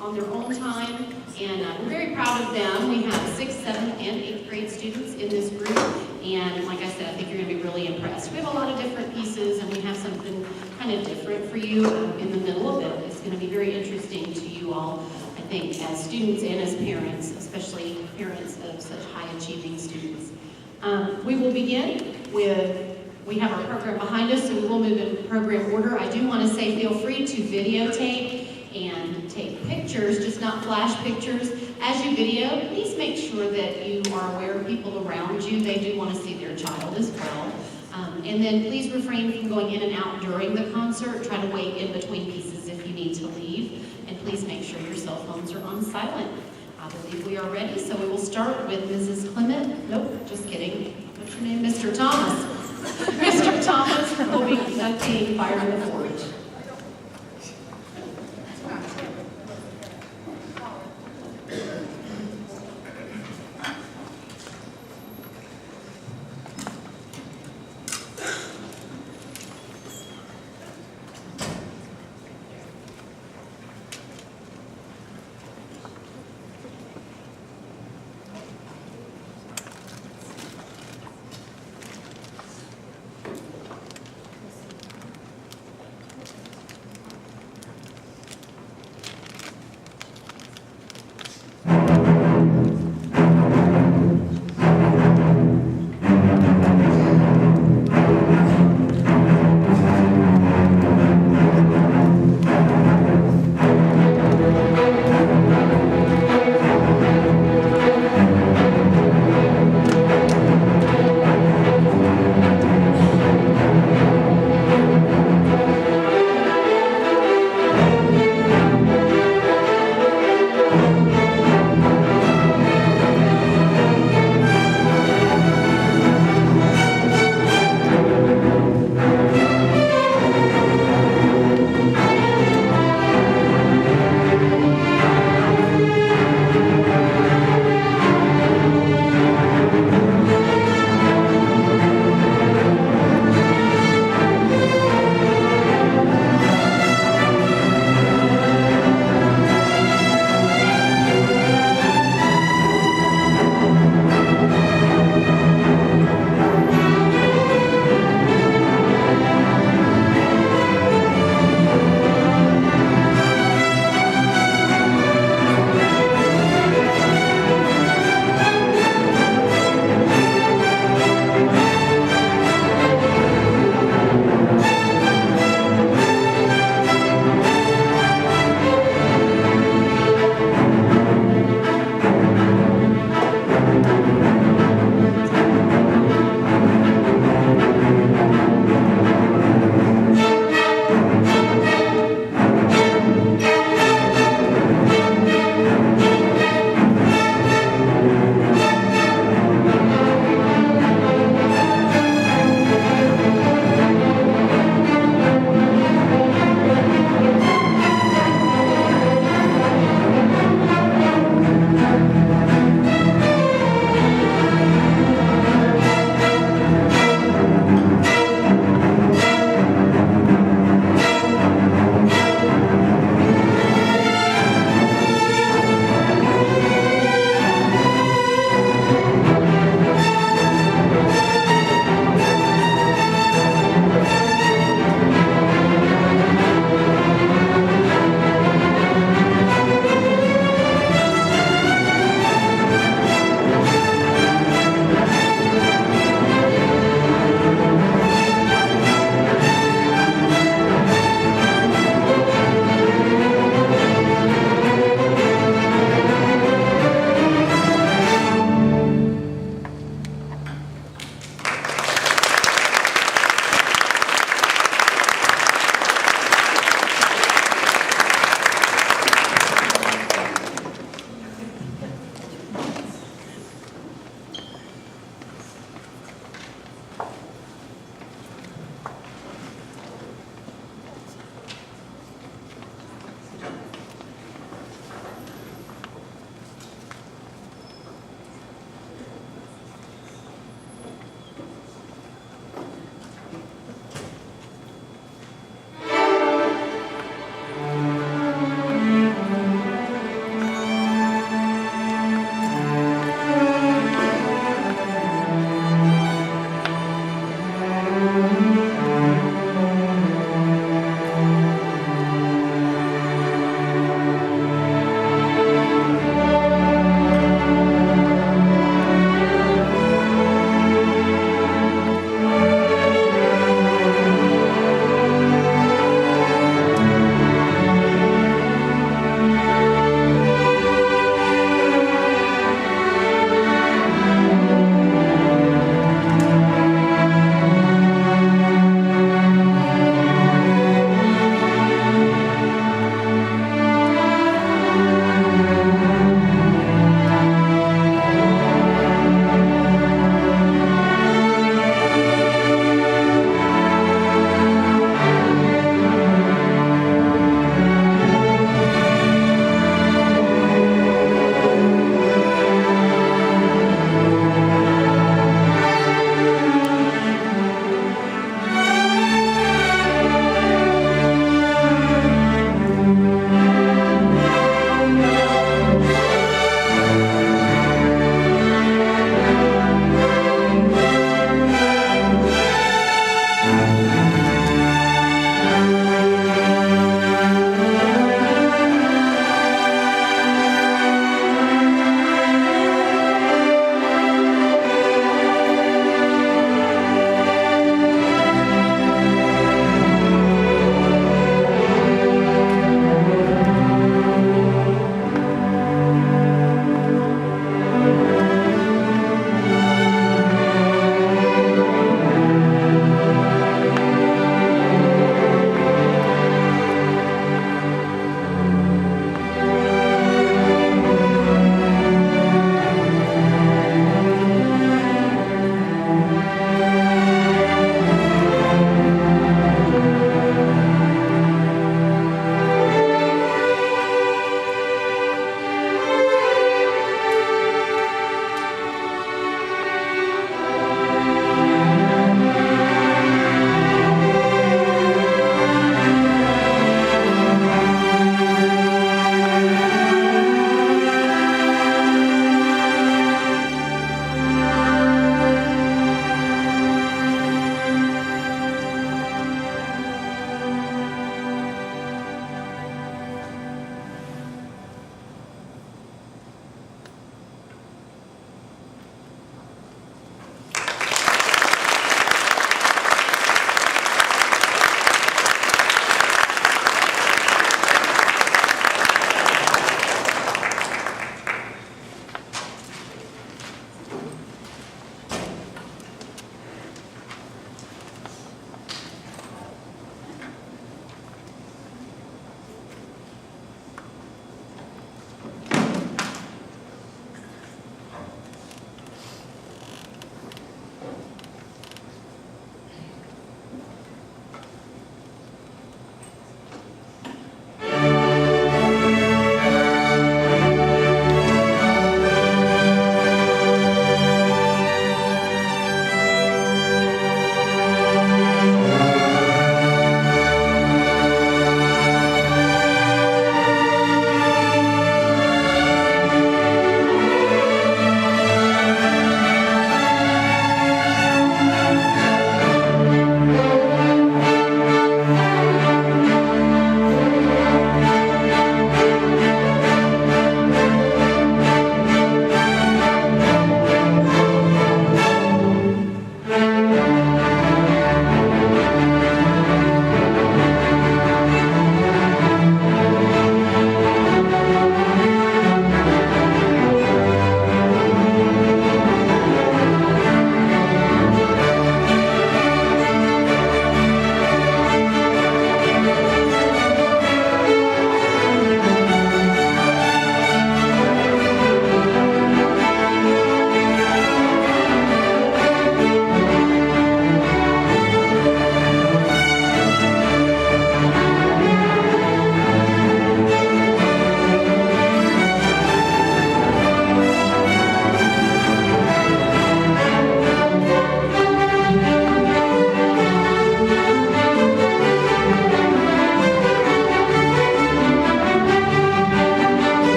on their own time, and we're very proud of them. We have 6th, 7th, and 8th grade students in this group, and like I said, I think you're going to be really impressed. We have a lot of different pieces, and we have something kind of different for you in the middle of it. It's going to be very interesting to you all, I think, as students and as parents, especially parents of such high-achieving students. We will begin with, we have our program behind us, so we will move in program order. I do want to say feel free to videotape and take pictures, just not flash pictures. As you video, please make sure that you are aware of people around you. They do want to see their child as well. And then please refrain from going in and out during the concert. Try to wait in between pieces if you need to leave. And please make sure your cell phones are on silent. I believe we are ready, so we will start with Mrs. Clement. Nope, just kidding. What's your name? Mr. Thomas. Mr. Thomas will be conducting Fire in the Forge.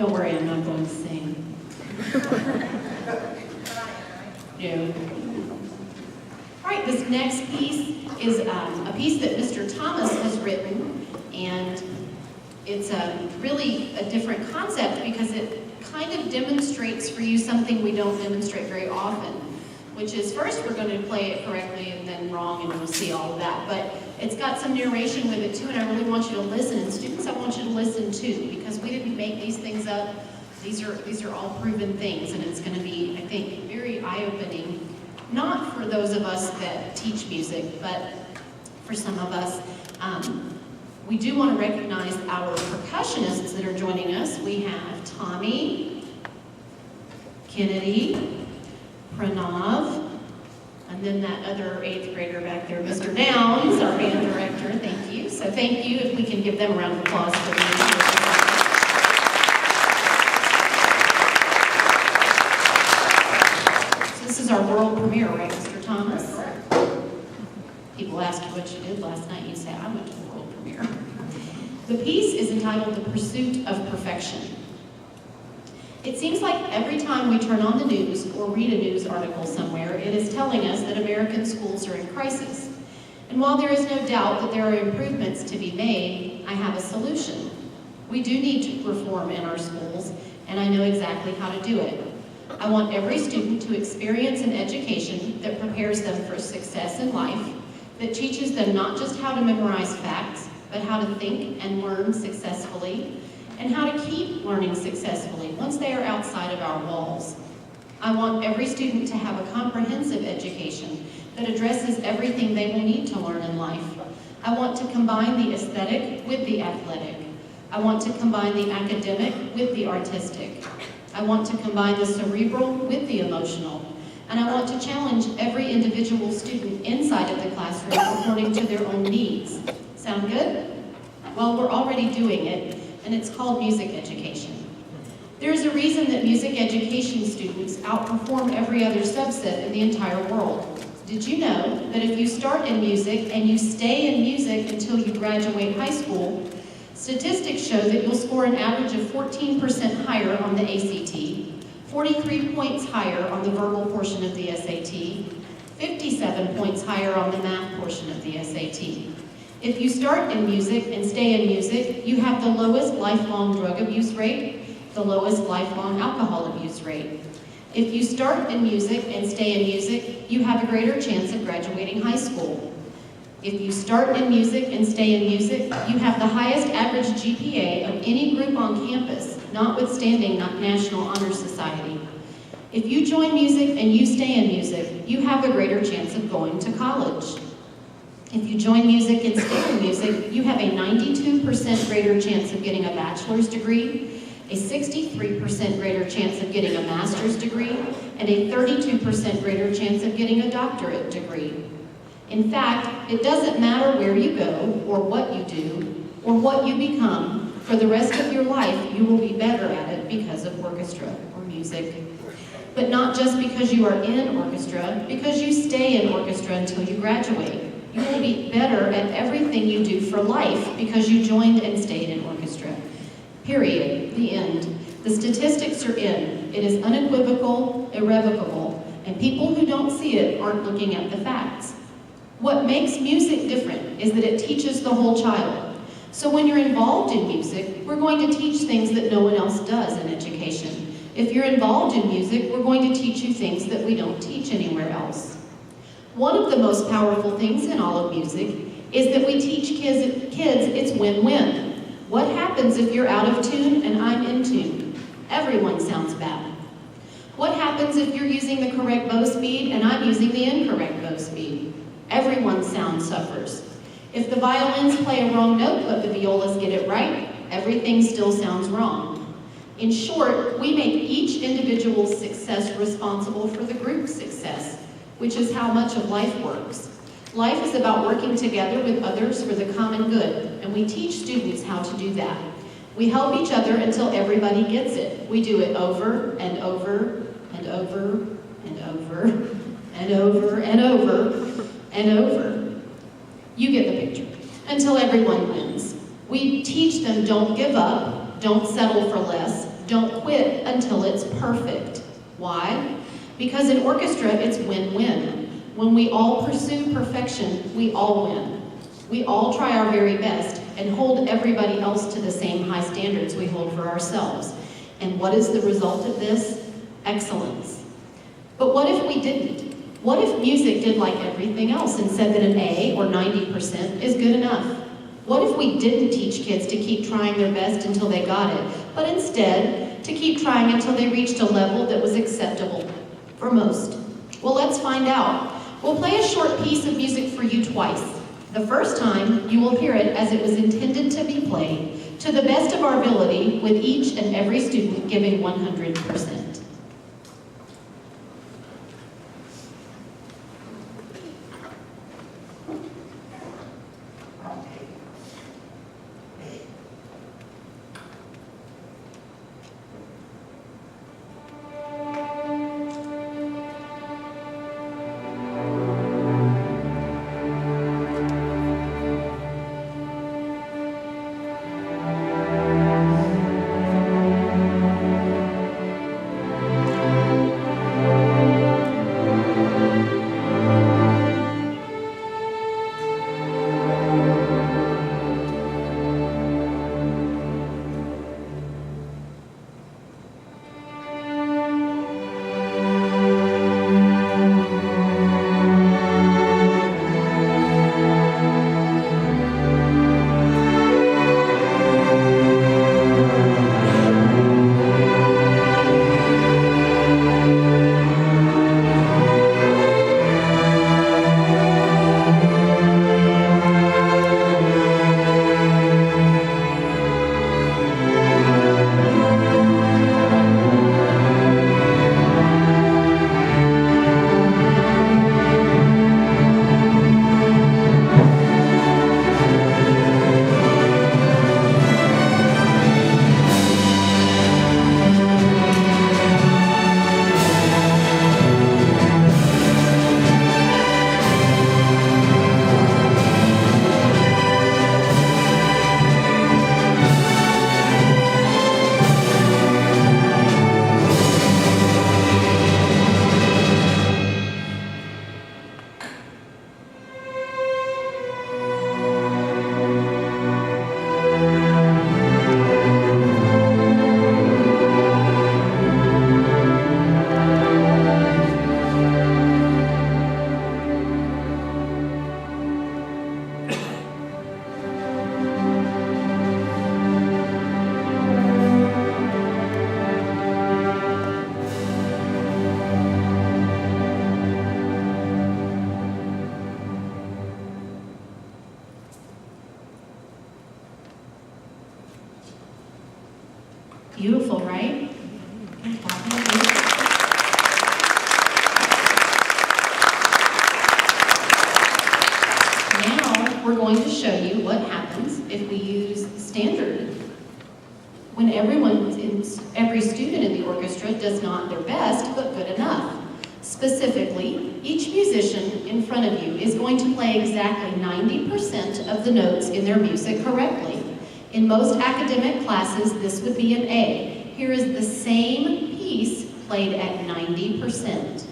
Don't worry, I'm not going to sing. No. All right, this next piece is a piece that Mr. Thomas has written, and it's really a different concept because it kind of demonstrates for you something we don't demonstrate very often, which is first we're going to play it correctly and then wrong, and we'll see all of that. But it's got some narration with it too, and I really want you to listen. And students, I want you to listen too, because we didn't make these things up. These are all proven things, and it's going to be, I think, very eye-opening, not for those of us that teach music, but for some of us. We do want to recognize our percussionists that are joining us. We have Tommy, Kennedy, Pranav, and then that other 8th grader back there, Mr. Downs, our band director. Thank you. So thank you, if we can give them a round of applause for being here. So this is our world premiere, right, Mr. Thomas? People ask you what you did last night, you say, I went to the world premiere. The piece is entitled The Pursuit of Perfection. It seems like every time we turn on the news or read a news article somewhere, it is telling us that American schools are in crisis. And while there is no doubt that there are improvements to be made, I have a solution. We do need to reform in our schools, and I know exactly how to do it. I want every student to experience an education that prepares them for success in life, that teaches them not just how to memorize facts, but how to think and learn successfully, and how to keep learning successfully once they are outside of our walls. I want every student to have a comprehensive education that addresses everything they will need to learn in life. I want to combine the aesthetic with the athletic. I want to combine the academic with the artistic. I want to combine the cerebral with the emotional. And I want to challenge every individual student inside of the classroom according to their own needs. Sound good? Well, we're already doing it, and it's called music education. There's a reason that music education students outperform every other subset in the entire world. Did you know that if you start in music and you stay in music until you graduate high school, statistics show that you'll score an average of 14% higher on the ACT, 43 points higher on the verbal portion of the SAT, 57 points higher on the math portion of the SAT. If you start in music and stay in music, you have the lowest lifelong drug abuse rate, the lowest lifelong alcohol abuse rate. If you start in music and stay in music, you have a greater chance of graduating high school. If you start in music and stay in music, you have the highest average GPA of any group on campus, notwithstanding National Honor Society. If you join music and you stay in music, you have a greater chance of going to college. If you join music and stay in music, you have a 92% greater chance of getting a bachelor's degree, a 63% greater chance of getting a master's degree, and a 32% greater chance of getting a doctorate degree. In fact, it doesn't matter where you go, or what you do, or what you become. For the rest of your life, you will be better at it because of orchestra or music. But not just because you are in orchestra, because you stay in orchestra until you graduate. You will be better at everything you do for life because you joined and stayed in orchestra. Period. The end. The statistics are in. It is unequivocal, irrevocable, and people who don't see it aren't looking at the facts. What makes music different is that it teaches the whole child. So when you're involved in music, we're going to teach things that no one else does in education. If you're involved in music, we're going to teach you things that we don't teach anywhere else. One of the most powerful things in all of music is that we teach kids it's win-win. What happens if you're out of tune and I'm in tune? Everyone sounds bad. What happens if you're using the correct bow speed and I'm using the incorrect bow speed? Everyone's sound suffers. If the violins play a wrong note but the violas get it right, everything still sounds wrong. In short, we make each individual's success responsible for the group's success, which is how much of life works. Life is about working together with others for the common good, and we teach students how to do that. We help each other until everybody gets it. We do it over and over and over and over and over and over and over. You get the picture. Until everyone wins. We teach them don't give up, don't settle for less, Don't quit until it's perfect. Why? Because in orchestra, it's win-win. When we all pursue perfection, we all win. We all try our very best and hold everybody else to the same high standards we hold for ourselves. And what is the result of this? Excellence. But what if we didn't? What if music did like everything else and said that an A or 90% is good enough? What if we didn't teach kids to keep trying their best until they got it, but instead to keep trying until they reached a level that was acceptable for most? Well, let's find out. We'll play a short piece of music for you twice. The first time, you will hear it as it was intended to be played, to the best of our ability, with each and every student giving 100%. Beautiful, right? Now we're going to show you what happens if we use standard. When every student in the orchestra does not their best, but good enough. Specifically, each musician in front of you is going to play exactly 90% of the notes in their music correctly. In most academic classes, this would be an A. Here is the same piece played at 90%.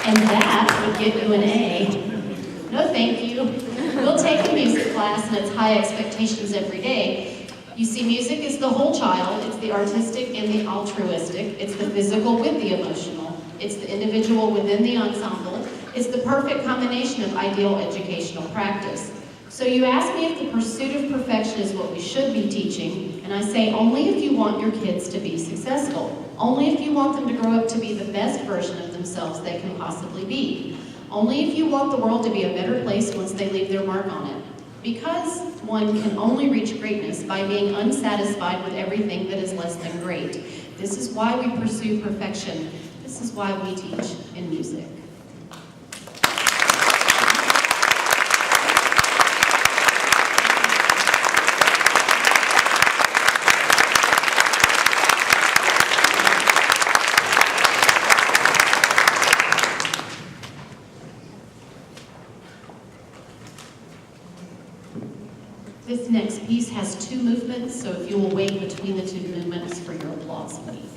And that would get you an A. No, thank you. We'll take a music class and it's high expectations every day. You see, music is the whole child. It's the artistic and the altruistic. It's the physical with the emotional. It's the individual within the ensemble. It's the perfect combination of ideal educational practice. So you ask me if the pursuit of perfection is what we should be teaching, and I say only if you want your kids to be successful. Only if you want them to grow up to be the best version of themselves they can possibly be. Only if you want the world to be a better place once they leave their mark on it. Because one can only reach greatness by being unsatisfied with everything that is less than great. This is why we pursue perfection. This is why we teach in music. This next piece has 2 movements, so if you will wait between the 2 movements for your applause, please.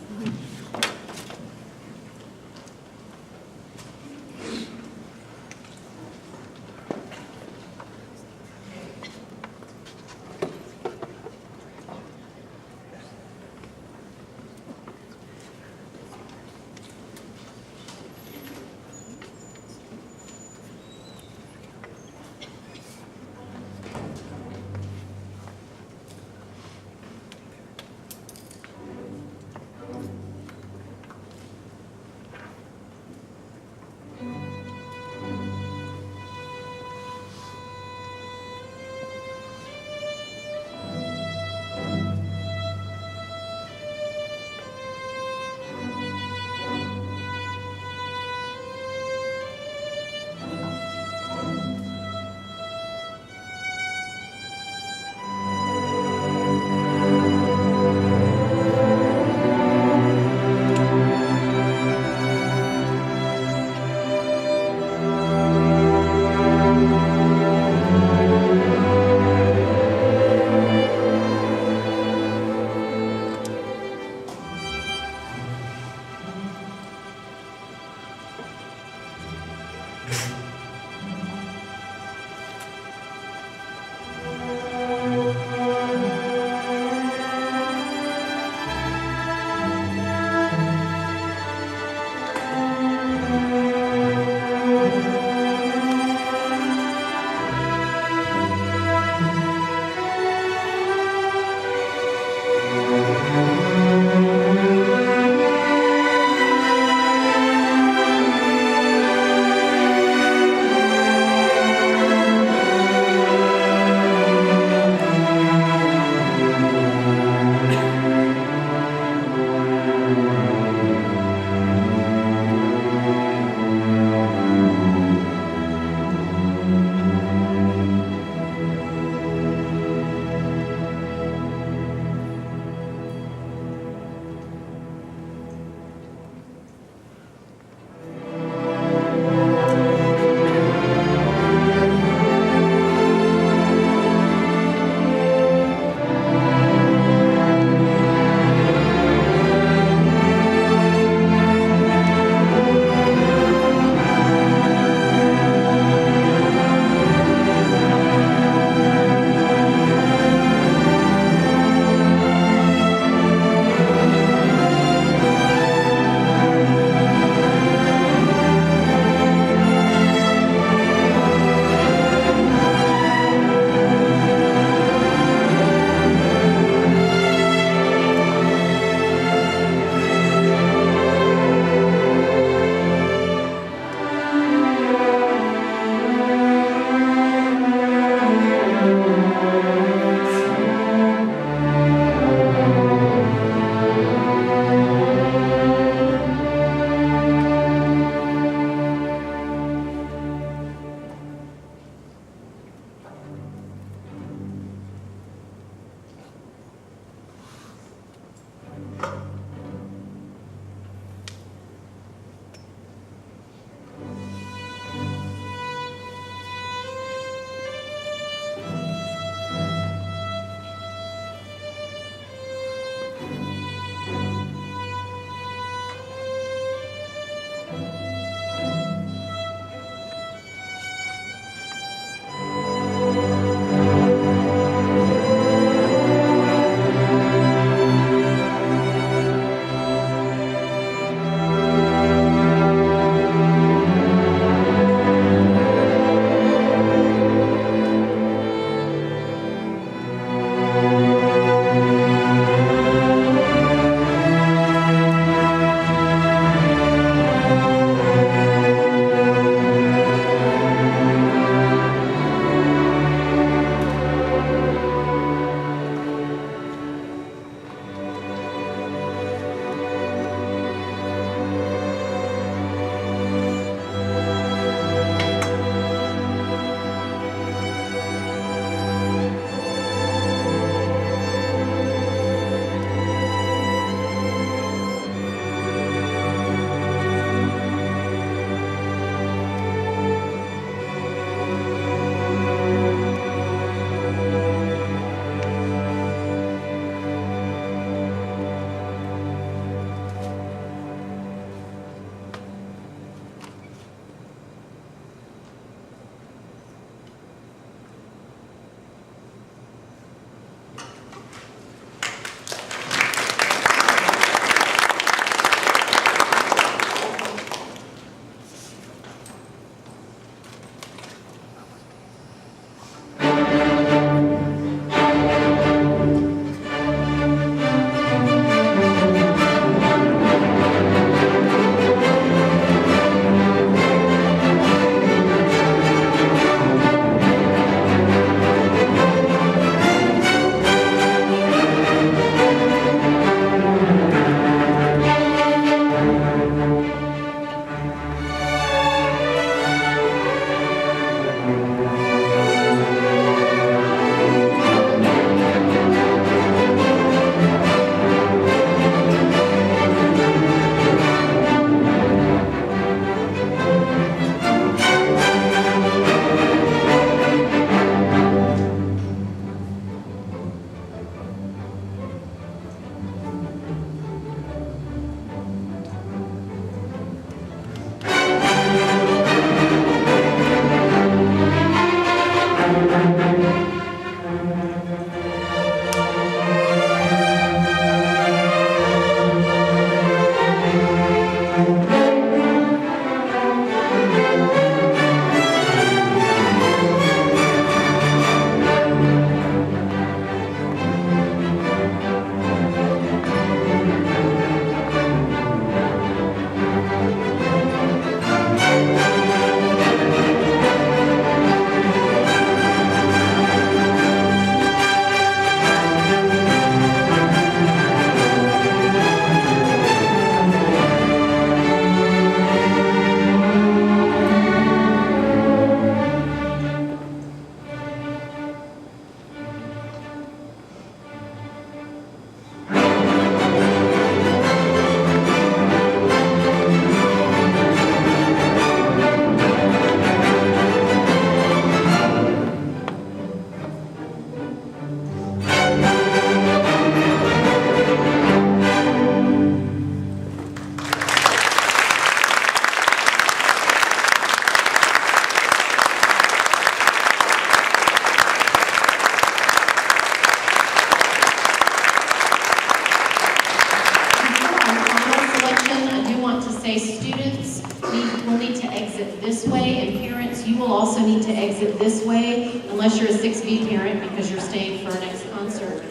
will also need to exit this way, unless you're a 6B parent because you're staying for our next concert.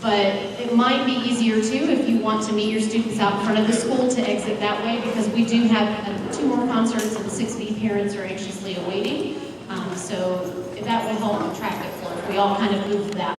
But it might be easier too if you want to meet your students out in front of the school to exit that way, because we do have 2 more concerts and 6B parents are anxiously awaiting. So that will help with traffic flow if we all kind of move that